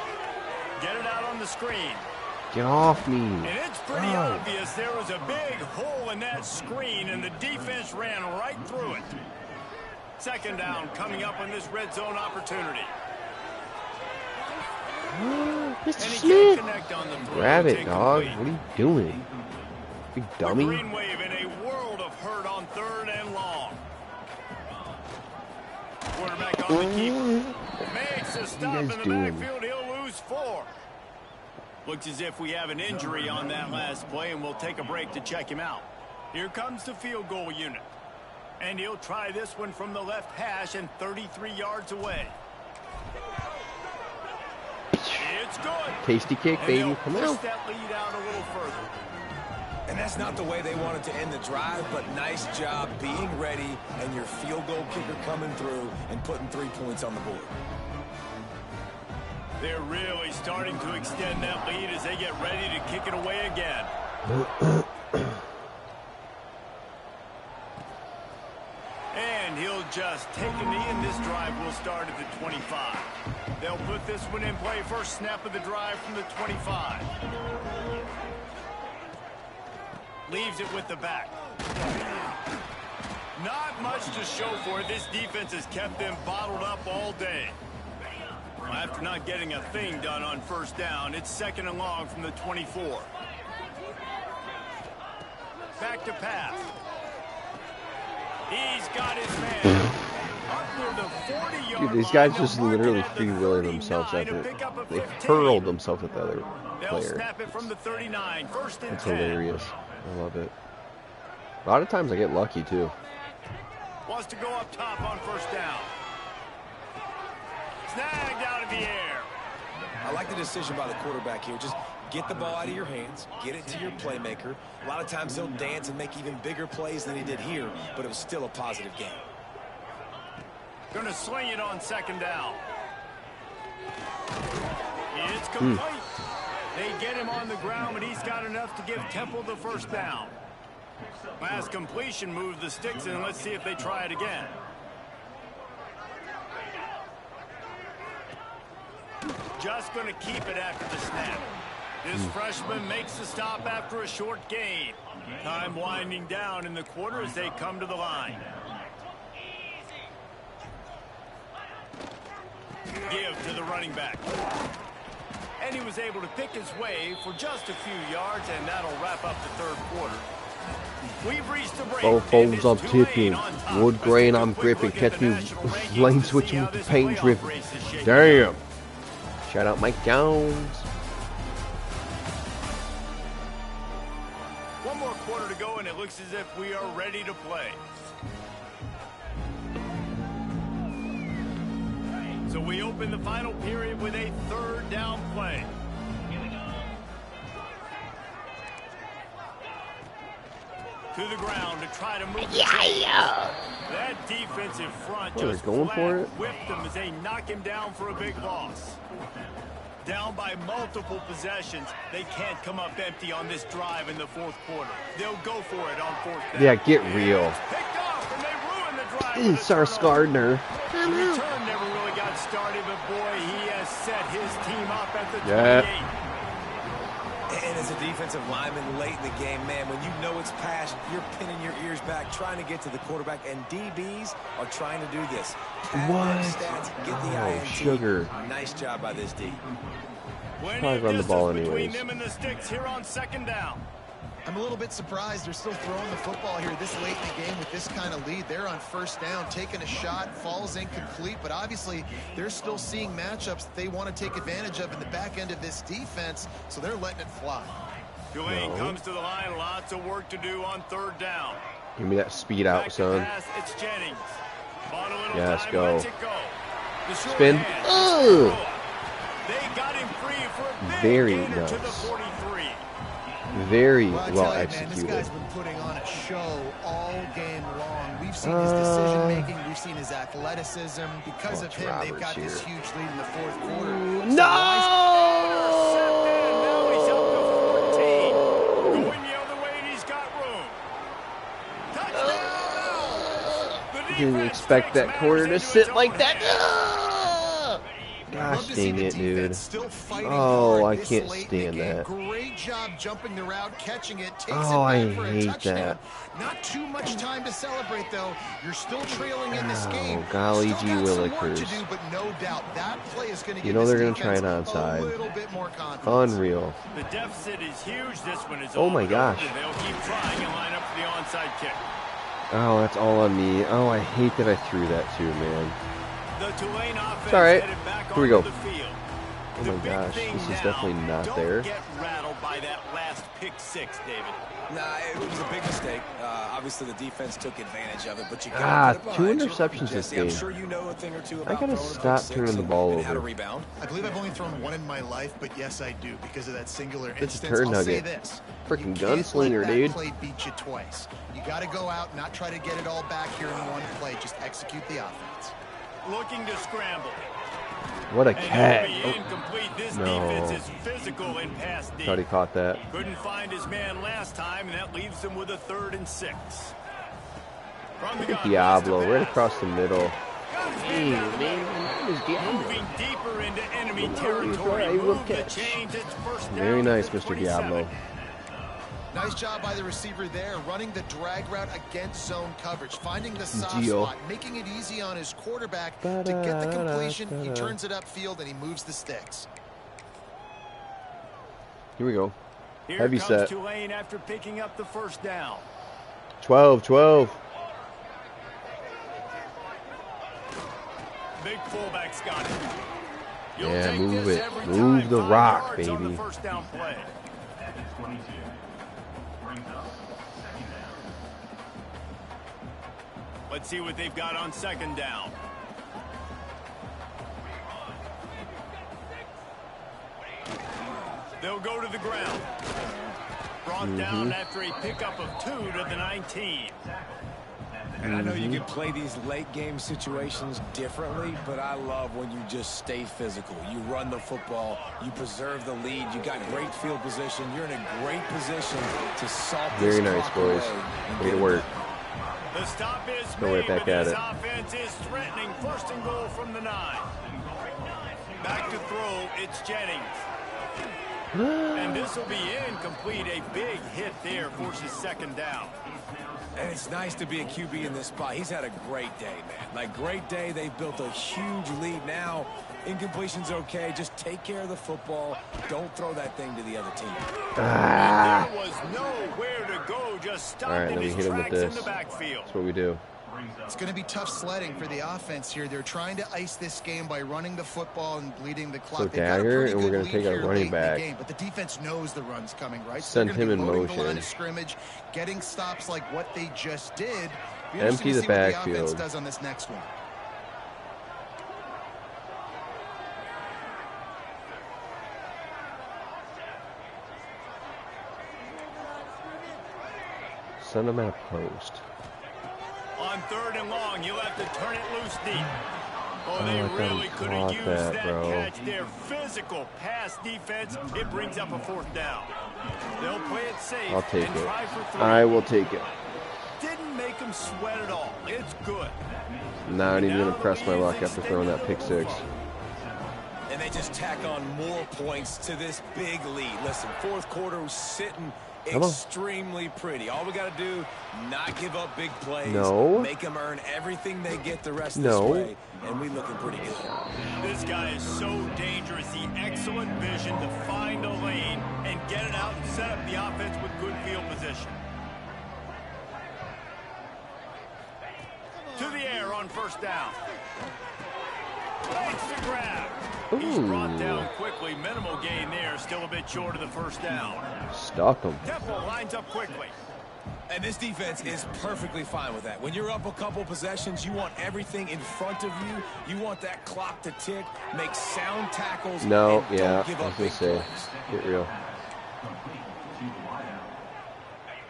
Get it out on the screen. Get off me. And it's pretty obvious there was a big hole in that screen, and the defense ran right through it. 2nd down coming up on this red zone opportunity. Mr. Smith. Grab it, dog. What are you doing? Big dummy. The Green Wave in a world of hurt on 3rd and long. Quarterback on the keeper. Makes a stop in the backfield. He'll lose 4. Looks as if we have an injury on that last play, and we'll take a break to check him out. Here comes the field goal unit. And he'll try this one from the left hash and 33 yards away. It's good. Tasty kick, baby. Come on. Push that lead out a little further. And that's not the way they wanted to end the drive, but nice job being ready and your field goal kicker coming through and putting 3 points on the board. They're really starting to extend that lead as they get ready to kick it away again. And he'll just take a knee, and this drive will start at the 25. They'll put this one in play. First snap of the drive from the 25. Leaves it with the back. Not much to show for it. This defense has kept them bottled up all day. After not getting a thing done on 1st down, it's 2nd and long from the 24. Back to pass. He's got his man. Up near the 40-yard line. Dude, these guys just literally free-wheeling themselves after they hurled themselves at the other They'll player. snap it from the 39. 1st and That's 10. hilarious. I love it. A lot of times I get lucky too. Wants to go up top on 1st down. Snagged out of the air. I like the decision by the quarterback here. Just get the ball out of your hands, get it to your playmaker. A lot of times he'll dance and make even bigger plays than he did here, but it was still a positive game. Going to sling it on 2nd down. It's complete. They get him on the ground, but he's got enough to give Temple the 1st down. Last completion moved the sticks, and let's see if they try it again. Just going to keep it after the snap. This freshman makes the stop after a short gain. Time winding down in the quarter as they come to the line. Give to the running back. And he was able to pick his way for just a few yards, and that'll wrap up the 3rd quarter. We've reached the break. Both foes I'm tipping. Wood grain I'm gripping. Catch me lane switching with the paint dripping. Damn. Shout out Mike Jones. One more quarter to go, and it looks as if we are ready to play. So we open the final period with a 3rd down play. To the ground to try to move. That defensive front just going for it. whipped him as they knock him down for a big loss. Down by multiple possessions. They can't come up empty on this drive in the 4th quarter. They'll go for it on 4th down. Yeah, get real. Picked off, and they ruin the drive. Sauce Gardner. The return never really got started, but boy, he has set his team up at the 28. And as a defensive lineman late in the game, man, when you know it's pass, you're pinning your ears back, trying to get to the quarterback, and DBs are trying to do this. What? Stats, get the INT. Sugar. Nice job by this D. Plenty Probably of run the ball distance between anyways. them and the sticks here on 2nd down. I'm a little bit surprised they're still throwing the football here this late in the game with this kind of lead. They're on first down, taking a shot, falls incomplete, but obviously they're still seeing matchups that they want to take advantage of in the back end of this defense, so they're letting it fly. Tulane comes to the line, lots of work to do on third down. Give me that speed out, son. Pass, it's Jennings. Yes, go. Spin. Oh! They got him free for a big Very gainer to the nice. 43. Very Well, well man, executed. this guy's been putting on a show all game long. We've seen his decision making, we've seen his athleticism. Because of him, they've got this huge lead in the fourth quarter. No! Now he's up to 14. Going the other way, and he's got room. Touchdown! Didn't expect that quarter to sit like that. Gosh dang it, dude. Oh, I can't stand that. Great job jumping the route, catching it, takes Oh, I it back for a hate touchdown. that. Not too much time to celebrate, though. You're still trailing in this game. Oh, golly Still gee got some work willikers. to do, but no doubt that play is going to You give know this they're gonna try it defense onside. a little bit more confidence. Unreal. The deficit is huge. This one is Oh my all gosh. over. They'll keep trying and line up for the onside kick. Oh, that's all on me. Oh, I hate that I threw that too, man. The Tulane offense It's all right. headed back Here we onto go. the field. Oh The my big gosh, thing this is now, definitely not there. Don't get rattled by that last pick six, David. Nah, it was a big mistake. Obviously, the defense took advantage of it, but you got to put it Two behind you. interceptions this Jesse, I'm game. sure you know a thing or two I about gotta throwing a pick stop six turning the and- ball and how to over. rebound. I believe I've only thrown one in my life, but yes, I do because of that singular It's a instance. turd I'll say nugget. this: Freaking you can't gunslinger, let that dude. play beat you twice. You got to go out, not try to get it all back here in one play. Just execute the offense. Looking to scramble. What a And cat. it'll be incomplete. This No. defense is physical in pass deep. Thought he caught that. Couldn't find his man last time, and that leaves him with a 3rd and 6. From the gun, Diablo, wants to right pass. across the middle. Got his Hey, man down the man, middle. my name is Diablo. Moving deeper into enemy Look, territory. I will Move the catch. chains. It's first down Very at nice, the Mr. 27. Diablo. Nice job by the receiver there, running the drag route against zone coverage, finding the soft Gio. spot, making it easy on his quarterback to get the completion. He turns it upfield and he moves the sticks. Here we go. Here Heavy comes set. Tulane after picking up the first down. 12. Big fullback's got it. You'll Yeah, take move this it. every Move time. the 5 rock, yards on the baby. first down play. Let's see what they've got on second down. They'll go to the ground. Brought down after a pickup of 2 to the 19. And I know you can play these late game situations differently, but I love when you just stay physical. You run the football, you preserve the lead, you got great field position, you're in a great position to salt this Very nice, clock boys. away and Way get to it work. done. The stop is Go made, right back but at this it. offense is threatening. First and goal from the 9. Back to throw, it's Jennings. And this will be incomplete. A big hit there forces second down. And it's nice to be a QB in this spot. He's had a great day, man. Like, great day. They've built a huge lead now. Incompletion's okay. Just take care of the football. Don't throw that thing to the other team. Ah. There was nowhere to go. Just stopped All right, in then we his hit him with tracks in this. the backfield. That's what we do. It's going to be tough sledding for the offense here. They're trying to ice this game by running the football and bleeding the clock. So They've got a dagger, pretty and we're good gonna lead take our here running late in the back. game, but the defense knows the run's coming, right? Send so they're him gonna in be loading the line motion. of scrimmage, getting stops like what they just did. Be Empty interesting to the see what the offense backfield. does on this next one. Send him at a post. On 3rd and long, you'll have to turn it loose deep. Oh, Oh, they I thought really he could have caught used that, that bro. catch there. Physical pass defense. It brings up a 4th down. They'll play it safe. I'll take and it. try for 3. I will take it. Didn't make him sweat at all. It's good. Not even gonna press my luck after throwing that pick 6. And they just tack on more points to this big lead. Listen, fourth quarter was sitting extremely pretty. All we got to do, not give up big plays. No. Make them earn everything they get the rest of this way. And we looking pretty good. This guy is so dangerous. The excellent vision to find a lane and get it out and set up the offense with good field position. To the air on first down. Makes the grab. He's brought down quickly. Minimal gain there. Still a bit short of the first down. Stuck him. Temple lines up quickly. And this defense is perfectly fine with that. When you're up a couple possessions, you want everything in front of you. You want that clock to tick, make sound tackles. No, and yeah, don't give I up was gonna big say, plays. get real.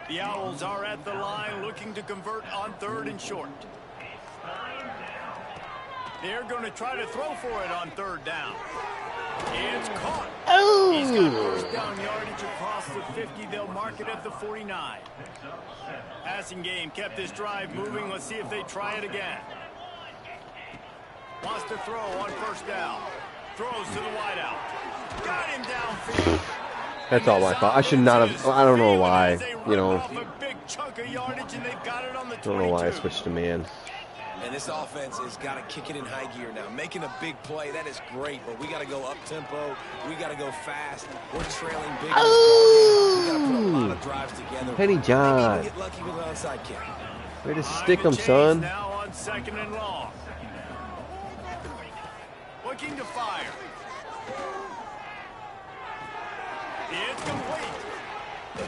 The Owls are at the line looking to convert on 3rd and short. They're going to try to throw for it on 3rd down. It's caught. Oh. He's got first down yardage across the 50. They'll mark it at the 49. Passing game kept this drive moving. Let's see if they try it again. Wants to throw on first down. Throws to the wideout. Got him downfield. That's all my fault. I should not have. I don't know why. You know. A big chunk of yardage, and they've got it on the 22. Don't know why I switched to man. And this offense has got to kick it in high gear now. Making a big play, that is great, but we got to go up tempo. We got to go fast. We're trailing big. Oh! We got to put a lot of drives together. Penny John. Get lucky with an onside kick. Way to stick him, son. Now on 2nd and long. Looking to fire. It's complete.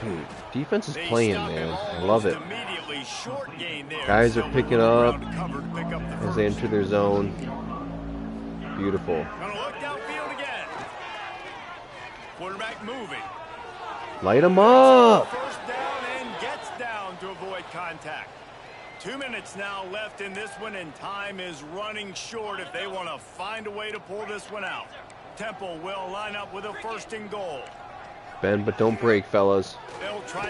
Dude, defense is playing, man. I love it. Short gain there. Guys are picking up pick up as they enter their zone. Beautiful. Gonna look downfield again. Quarterback moving. Light him up. First down and gets down to avoid contact. 2 minutes now left in this one, and time is running short if they want to find a way to pull this one out. Temple will line up with a 1st and goal. Bend but don't break, fellas.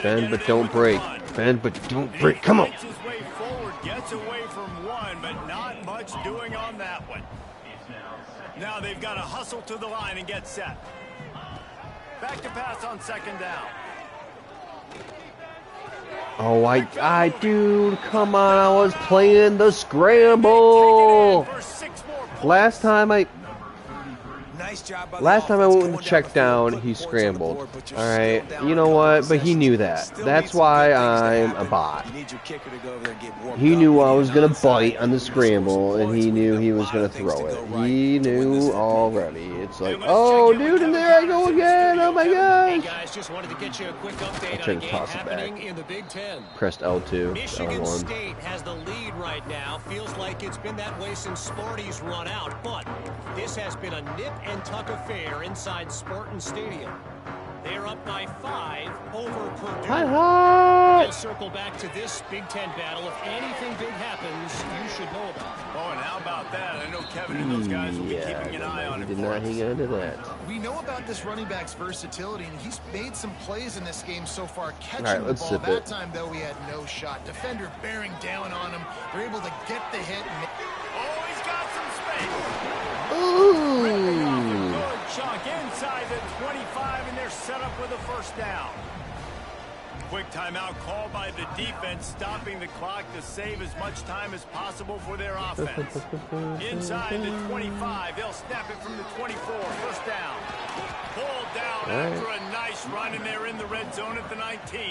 Bend but don't break. Bend but don't break. Come on. Makes his way forward, gets away from one, but not much doing on that one. Now they've got to hustle to the line and get set. Back to pass on 2nd down. Oh, dude, come on. I was playing the scramble. Last time I went with the check down, he scrambled. All right, you know what? But he knew that. That's why I'm a bot. He knew I was going to bite on the scramble, and he knew he was going to throw it. He knew already. It's like, oh, dude, and there I go again. Oh, my gosh. Guys, just wanted to get you a quick update on a game happening in the Big Ten. Pressed L2. Michigan L1. State has the lead right now. Feels like it's been that way since Sparty's run out, but this has been a nip and tuck affair inside Spartan Stadium. They're up by 5 over Purdue. Hi. We'll circle back to this Big Ten battle. If anything big happens, you should know about it. Oh, and how about that? I know Kevin and those guys will be keeping an eye on it. Did not hang on to that. We know about this running back's versatility, and he's made some plays in this game so far, catching All right, the let's ball. zip That it. time, though, he had no shot. Defender bearing down on him. They're able to get the hit. Oh, he's got some space. Ooh. Good chunk inside the 25, and they're set up with a 1st down. Quick timeout called by the defense, stopping the clock to save as much time as possible for their offense. Inside the 25, they'll snap it from the 24, 1st down. Pulled down after a nice run, and they're in the red zone at the 19.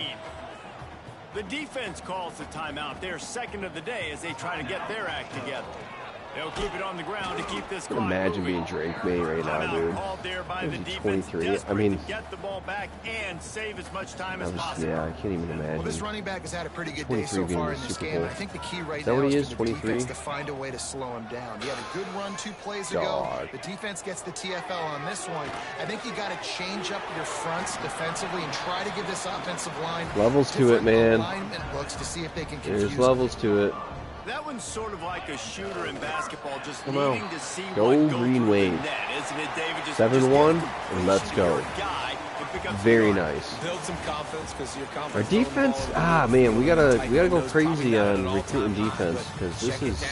The defense calls the timeout. They're 2nd of the day as they try to get their act together. They'll keep it on the ground to keep this clock Imagine moving. being Drake May right now, dude. Called there by the He's defense, 23. I mean, to get the ball back and save as much time as possible. yeah, I can't even imagine. Well, this running back has had a pretty good day 23 so being far the in this Super game. Bowl. I think the key right Is that now what he is is, for the 23? defense to find a way to slow him down. He had a good run 2 plays Dog. ago. The defense gets the TFL on this one. I think you got to change up your fronts defensively and try to give this offensive line Levels to it, man. alignment looks to see if they can confuse There's levels to it. That one's sort of like a shooter in basketball, just Come on. needing to see Go what goes Green through Wave. the net. As isn't it, David? 7-1, and let's go. Very nice. Build some confidence because your confidence. Our defense, man, we gotta go crazy on recruiting defense because this is.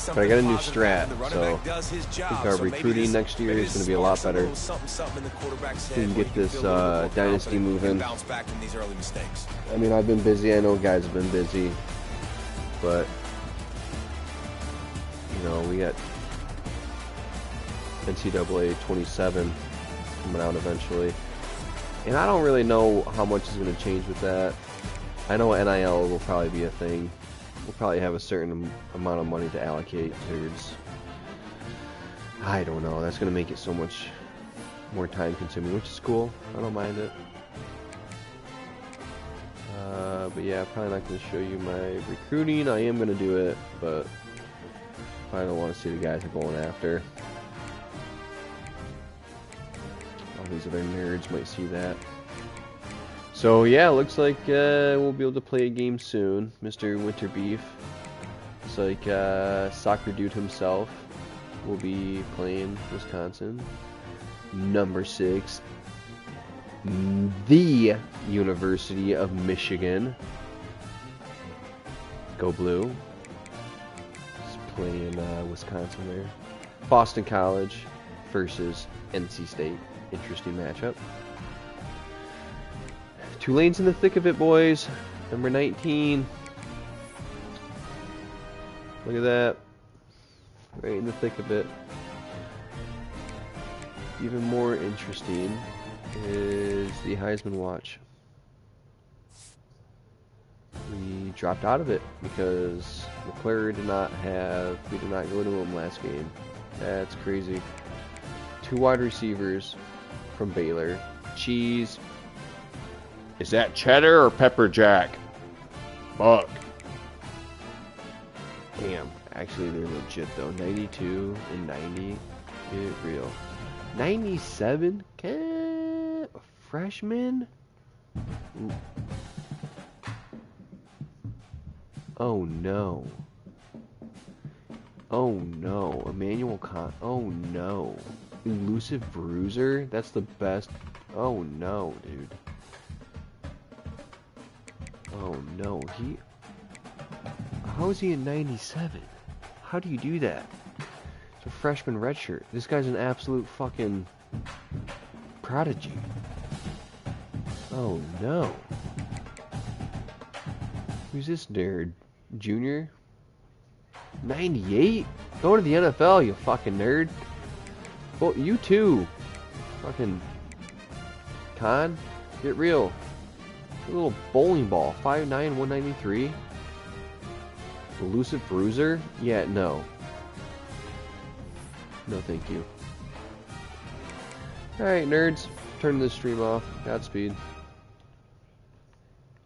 But I got a new strat, so I think our recruiting next year is going to be a lot better. We can get this Dynasty moving. I mean, I've been busy. I know guys have been busy, but you know, we got NCAA 27 coming out eventually, and I don't really know how much is going to change with that. I know NIL will probably be a thing. We'll probably have a certain amount of money to allocate towards. I don't know. That's going to make it so much more time consuming, which is cool. I don't mind it. But yeah, probably not going to show you my recruiting. I am going to do it, but I don't want to see the guys I'm going after. All these other nerds might see that. So yeah, looks like we'll be able to play a game soon. Mr. Winterbeef. It's like soccer dude himself will be playing Wisconsin. Number 6, the University of Michigan. Go Blue. He's playing Wisconsin there. Boston College versus NC State. Interesting matchup. Tulane's in the thick of it, boys. Number 19. Look at that. Right in the thick of it. Even more interesting is the Heisman Watch. We dropped out of it because McClure we did not go to him last game. That's crazy. 2 wide receivers from Baylor. Cheese. Is that cheddar or pepper jack? Fuck. Damn. Actually, they're legit though. 92 and 90. Get real. 97? A freshman? Ooh. Oh no. Oh no. Emmanuel Con. Oh no. Elusive Bruiser? That's the best. Oh no, dude. Oh no, how is he in 97? How do you do that? It's a freshman redshirt. This guy's an absolute fucking prodigy. Oh no. Who's this nerd? Junior? 98? Go to the NFL, you fucking nerd. Well, you too. Fucking Con, get real. A little bowling ball, 5'9", 193. Elusive Bruiser? Yeah, no. No, thank you. Alright, nerds. Turn this stream off. Godspeed.